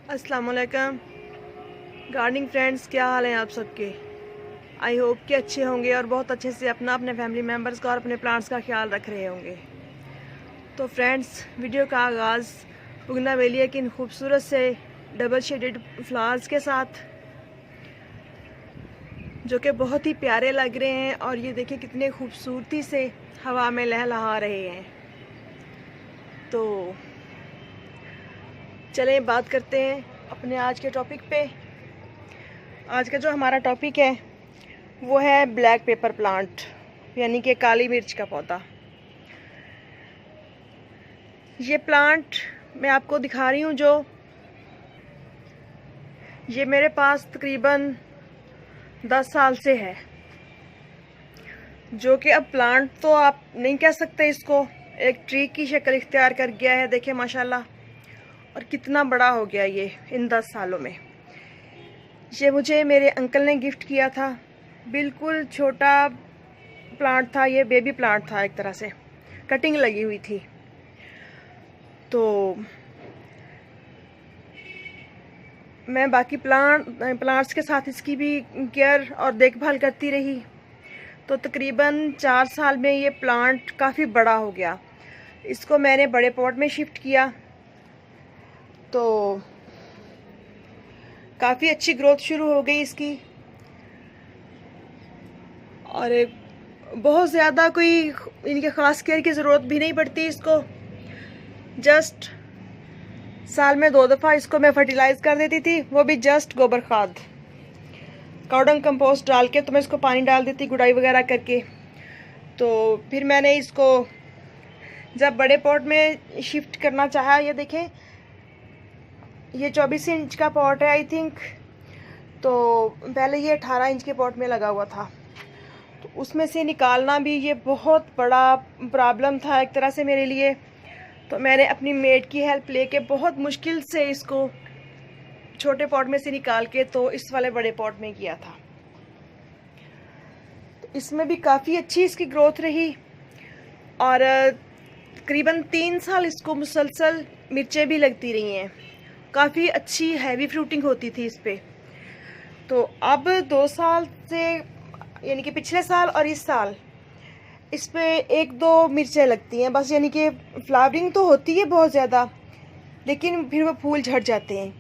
अस्सलाम वालेकुम gardening friends, क्या हाल हैं आप सबके। आई होप कि अच्छे होंगे और बहुत अच्छे से अपने फैमिली मेम्बर्स का और अपने प्लांट्स का ख्याल रख रहे होंगे। तो फ्रेंड्स, वीडियो का आगाज़ बुगनवेलिया की इन खूबसूरत से डबल शेडेड फ्लावर्स के साथ, जो कि बहुत ही प्यारे लग रहे हैं। और ये देखिए कितने खूबसूरती से हवा में लहलहा रहे हैं। तो चलें बात करते हैं अपने आज के टॉपिक पे। आज का जो हमारा टॉपिक है वो है ब्लैक पेपर प्लांट, यानी कि काली मिर्च का पौधा। ये प्लांट मैं आपको दिखा रही हूँ, जो ये मेरे पास तकरीबन 10 साल से है, जो कि अब प्लांट तो आप नहीं कह सकते, इसको एक ट्री की शक्ल इख्तियार कर गया है। देखिए माशाल्लाह, और कितना बड़ा हो गया ये इन 10 सालों में। ये मुझे मेरे अंकल ने गिफ्ट किया था। बिल्कुल छोटा प्लांट था, ये बेबी प्लांट था, एक तरह से कटिंग लगी हुई थी। तो मैं बाकी प्लांट्स के साथ इसकी भी केयर और देखभाल करती रही। तो तकरीबन 4 साल में ये प्लांट काफ़ी बड़ा हो गया। इसको मैंने बड़े पॉट में शिफ्ट किया, तो काफ़ी अच्छी ग्रोथ शुरू हो गई इसकी। और बहुत ज़्यादा कोई इनके ख़ास केयर की ज़रूरत भी नहीं पड़ती इसको। जस्ट साल में 2 दफ़ा इसको मैं फर्टिलाइज़ कर देती थी, वो भी जस्ट गोबर खाद, काउडंग कंपोस्ट डाल के। तो मैं इसको पानी डाल देती, गुड़ाई वगैरह करके। तो फिर मैंने इसको जब बड़े पॉट में शिफ्ट करना चाहा, ये देखें, ये 24 इंच का पॉट है आई थिंक। तो पहले ये 18 इंच के पॉट में लगा हुआ था, तो उसमें से निकालना भी ये बहुत बड़ा प्रॉब्लम था एक तरह से मेरे लिए। तो मैंने अपनी मेड की हेल्प लेके बहुत मुश्किल से इसको छोटे पॉट में से निकाल के तो इस वाले बड़े पॉट में किया था। तो इसमें भी काफ़ी अच्छी इसकी ग्रोथ रही, और तकरीबन 3 साल इसको मुसलसल मिर्चें भी लगती रही हैं। काफ़ी अच्छी हैवी फ्रूटिंग होती थी इस पर। तो अब 2 साल से, यानी कि पिछले साल और इस साल, इस पे 1-2 मिर्चें लगती हैं बस। यानी कि फ्लावरिंग तो होती है बहुत ज़्यादा, लेकिन फिर वो फूल झड़ जाते हैं,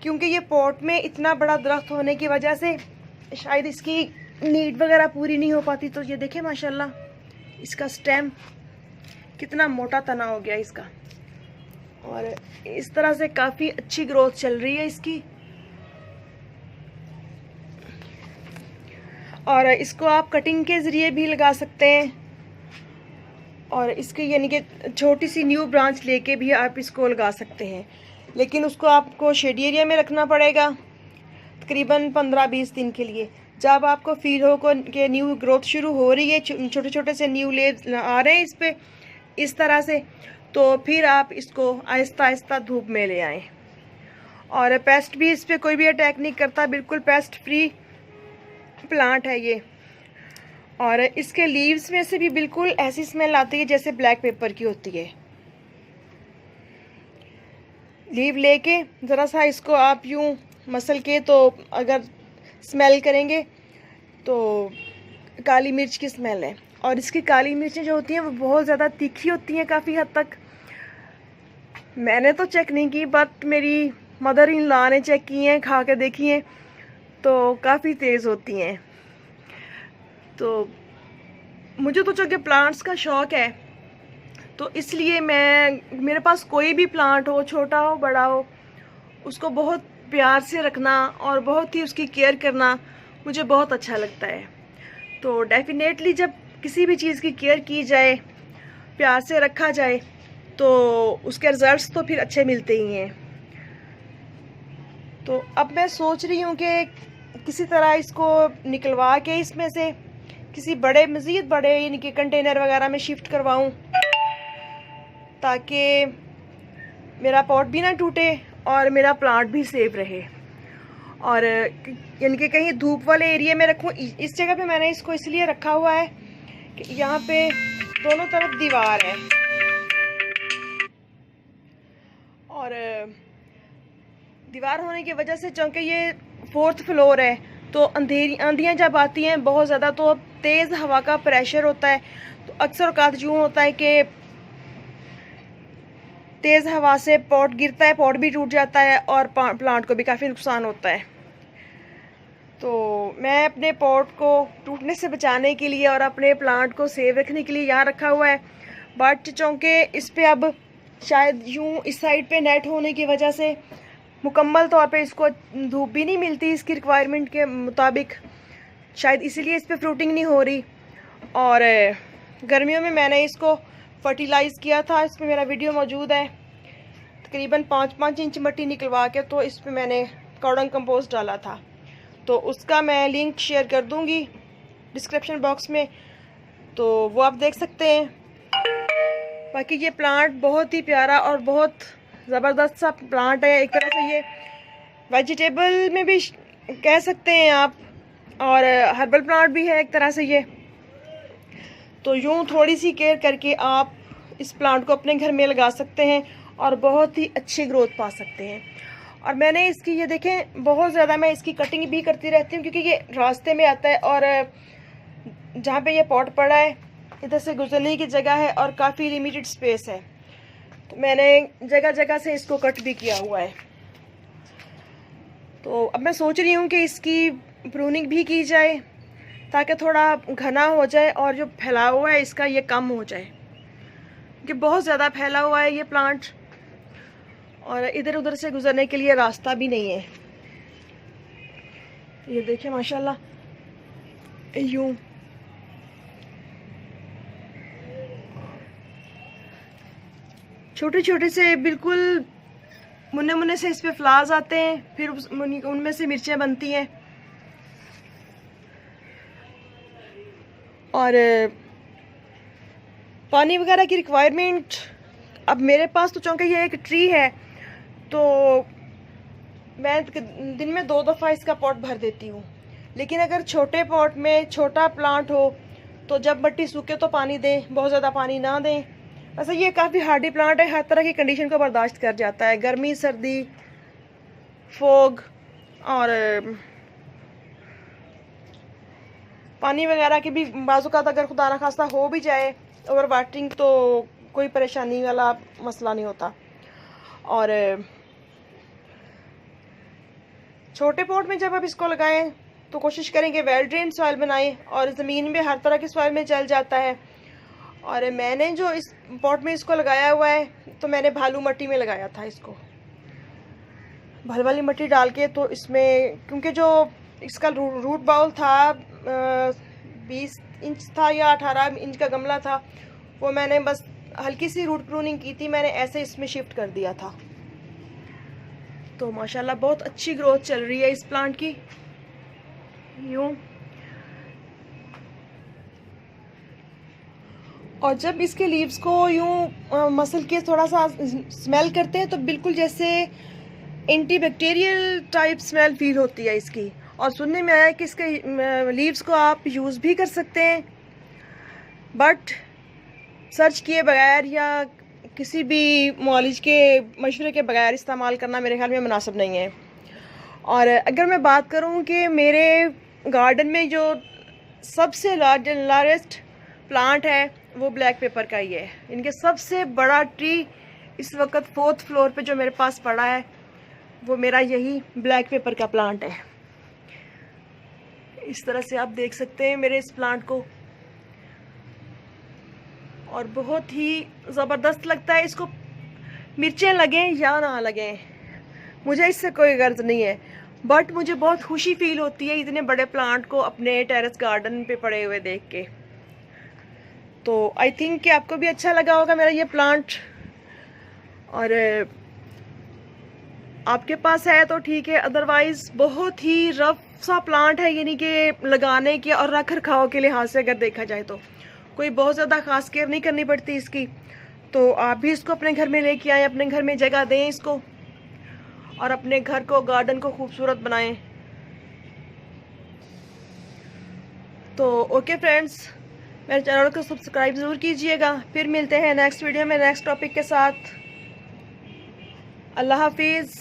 क्योंकि ये पॉट में इतना बड़ा दरख्त होने की वजह से शायद इसकी नीड वगैरह पूरी नहीं हो पाती। तो ये देखें माशाल्लाह, इसका स्टेम कितना मोटा तना हो गया इसका, और इस तरह से काफ़ी अच्छी ग्रोथ चल रही है इसकी। और इसको आप कटिंग के ज़रिए भी लगा सकते हैं, और इसकी यानी कि छोटी सी न्यू ब्रांच लेके भी आप इसको लगा सकते हैं। लेकिन उसको आपको शेड एरिया में रखना पड़ेगा तकरीबन 15-20 दिन के लिए। जब आपको फील हो कि न्यू ग्रोथ शुरू हो रही है, छोटे छोटे से न्यू लेव्स आ रहे हैं इस पर इस तरह से, तो फिर आप इसको आहिस्ता आहिस्ता धूप में ले आएँ। और पेस्ट भी इस पर कोई भी अटैक नहीं करता, बिल्कुल पेस्ट फ्री प्लांट है ये। और इसके लीव्स में से भी बिल्कुल ऐसी स्मेल आती है जैसे ब्लैक पेपर की होती है। लीव लेके ज़रा सा इसको आप यूँ मसल के, तो अगर स्मेल करेंगे तो काली मिर्च की स्मेल है। और इसकी काली मिर्चें जो होती हैं वो बहुत ज़्यादा तीखी होती हैं काफ़ी हद तक। मैंने तो चेक नहीं की, बट मेरी मदर इन लॉ ने चेक की हैं, खा के देखी हैं, तो काफ़ी तेज़ होती हैं। तो मुझे तो चूँकि प्लांट्स का शौक़ है, तो इसलिए मेरे पास कोई भी प्लांट हो, छोटा हो बड़ा हो, उसको बहुत प्यार से रखना और बहुत ही उसकी केयर करना मुझे बहुत अच्छा लगता है। तो डेफिनेटली जब किसी भी चीज़ की केयर की जाए, प्यार से रखा जाए, तो उसके रिजल्ट्स तो फिर अच्छे मिलते ही हैं। तो अब मैं सोच रही हूँ कि किसी तरह इसको निकलवा के इसमें से किसी मज़ीद बड़े यानी कि कंटेनर वगैरह में शिफ्ट करवाऊँ, ताकि मेरा पॉट भी ना टूटे और मेरा प्लांट भी सेफ रहे। और यानी कि कहीं धूप वाले एरिया में रखूँ। इस जगह पे मैंने इसको इसलिए रखा हुआ है कि यहाँ पे दोनों तरफ दीवार है, और दीवार होने की वजह से, चूँकि ये 4th फ्लोर है, तो आंधियाँ जब आती हैं बहुत ज़्यादा, तो तेज़ हवा का प्रेशर होता है, तो अक्सर औक़ात यूँ होता है कि तेज़ हवा से पॉट गिरता है, पॉट भी टूट जाता है और प्लांट को भी काफ़ी नुकसान होता है। तो मैं अपने पॉट को टूटने से बचाने के लिए और अपने प्लांट को सेव रखने के लिए यहाँ रखा हुआ है, बट चूँकि इस पे अब शायद यूँ इस साइड पे नेट होने की वजह से मुकम्मल तौर पे इसको धूप भी नहीं मिलती इसकी रिक्वायरमेंट के मुताबिक, शायद इसीलिए इस पे फ्रूटिंग नहीं हो रही। और गर्मियों में मैंने इसको फर्टिलाइज़ किया था, इस पर मेरा वीडियो मौजूद है, तकरीबन 5-5 इंच मिट्टी निकलवा के, तो इस पर मैंने कॉर्डन कंपोस्ट डाला था, तो उसका मैं लिंक शेयर कर दूंगी डिस्क्रिप्शन बॉक्स में, तो वो आप देख सकते हैं। बाकी ये प्लांट बहुत ही प्यारा और बहुत ज़बरदस्त सा प्लांट है, एक तरह से ये वेजिटेबल में भी कह सकते हैं आप, और हर्बल प्लांट भी है एक तरह से ये। तो यूँ थोड़ी सी केयर करके आप इस प्लांट को अपने घर में लगा सकते हैं और बहुत ही अच्छी ग्रोथ पा सकते हैं। और मैंने इसकी, ये देखें, बहुत ज़्यादा मैं इसकी कटिंग भी करती रहती हूँ, क्योंकि ये रास्ते में आता है और जहाँ पे ये पॉट पड़ा है इधर से गुजरने की जगह है और काफ़ी लिमिटेड स्पेस है, तो मैंने जगह जगह से इसको कट भी किया हुआ है। तो अब मैं सोच रही हूँ कि इसकी प्रूनिंग भी की जाए ताकि थोड़ा घना हो जाए और जो फैलाव हुआ है इसका ये कम हो जाए, क्योंकि बहुत ज़्यादा फैला हुआ है ये प्लांट और इधर उधर से गुजरने के लिए रास्ता भी नहीं है। ये देखिए माशाल्लाह, यूं छोटे छोटे से बिल्कुल मुन्ने मुन्ने से इस पे फ्लावर्स आते हैं, फिर उनमें से मिर्चें बनती हैं। और पानी वगैरह की रिक्वायरमेंट, अब मेरे पास तो चूँकि ये एक ट्री है, तो मैं दिन में 2 दफ़ा इसका पॉट भर देती हूँ। लेकिन अगर छोटे पॉट में छोटा प्लांट हो तो जब मिट्टी सूखे तो पानी दें, बहुत ज़्यादा पानी ना दें। वैसे ये काफ़ी हार्डी प्लांट है, हर तरह की कंडीशन को बर्दाश्त कर जाता है, गर्मी, सर्दी, फोग और पानी वगैरह की भी बाज़-औक़ात अगर खुदा ना खास्ता हो भी जाए ओवर वाटरिंग, तो कोई परेशानी वाला मसला नहीं होता। और छोटे पॉट में जब आप इसको लगाएं तो कोशिश करेंगे वेल ड्रेन सॉइल बनाएं, और ज़मीन में हर तरह की सॉइल में चल जाता है। और मैंने जो इस पॉट में इसको लगाया हुआ है, तो मैंने भालू मिट्टी में लगाया था इसको, भल वाली मिट्टी डाल के। तो इसमें क्योंकि जो इसका रूट बाउल था 20 इंच था या 18 इंच का गमला था, वो मैंने बस हल्की सी रूट प्रूनिंग की थी, मैंने ऐसे इसमें शिफ्ट कर दिया था। तो माशाल्लाह बहुत अच्छी ग्रोथ चल रही है इस प्लांट की। यूं, और जब इसके लीव्स को यूं मसल के थोड़ा सा स्मेल करते हैं तो बिल्कुल जैसे एंटीबैक्टीरियल टाइप स्मेल फील होती है इसकी। और सुनने में आया कि इसके लीव्स को आप यूज़ भी कर सकते हैं, बट सर्च किए बगैर या किसी भी मौलिज के मशवरे के बगैर इस्तेमाल करना मेरे ख्याल में मुनासिब नहीं है। और अगर मैं बात करूं कि मेरे गार्डन में जो सबसे लार्जेस्ट प्लांट है वो ब्लैक पेपर का ही है। इनके सबसे बड़ा ट्री इस वक्त 4th फ्लोर पे जो मेरे पास पड़ा है वो मेरा यही ब्लैक पेपर का प्लांट है। इस तरह से आप देख सकते हैं मेरे इस प्लांट को, और बहुत ही ज़बरदस्त लगता है। इसको मिर्चें लगें या ना लगें मुझे इससे कोई गर्ज नहीं है, बट मुझे बहुत खुशी फील होती है इतने बड़े प्लांट को अपने टेरेस गार्डन पे पड़े हुए देख के। तो आई थिंक कि आपको भी अच्छा लगा होगा मेरा ये प्लांट, और आपके पास है तो ठीक है, अदरवाइज़ बहुत ही रफ सा प्लांट है, यानी कि लगाने के और रख रखाव के लिहाज से अगर देखा जाए तो कोई बहुत ज़्यादा खास केयर नहीं करनी पड़ती इसकी। तो आप भी इसको अपने घर में लेके आएँ, अपने घर में जगह दें इसको और अपने घर को, गार्डन को खूबसूरत बनाएं। तो ओके फ्रेंड्स, मेरे चैनल को सब्सक्राइब ज़रूर कीजिएगा। फिर मिलते हैं नेक्स्ट वीडियो में नेक्स्ट टॉपिक के साथ। अल्लाह हाफिज़।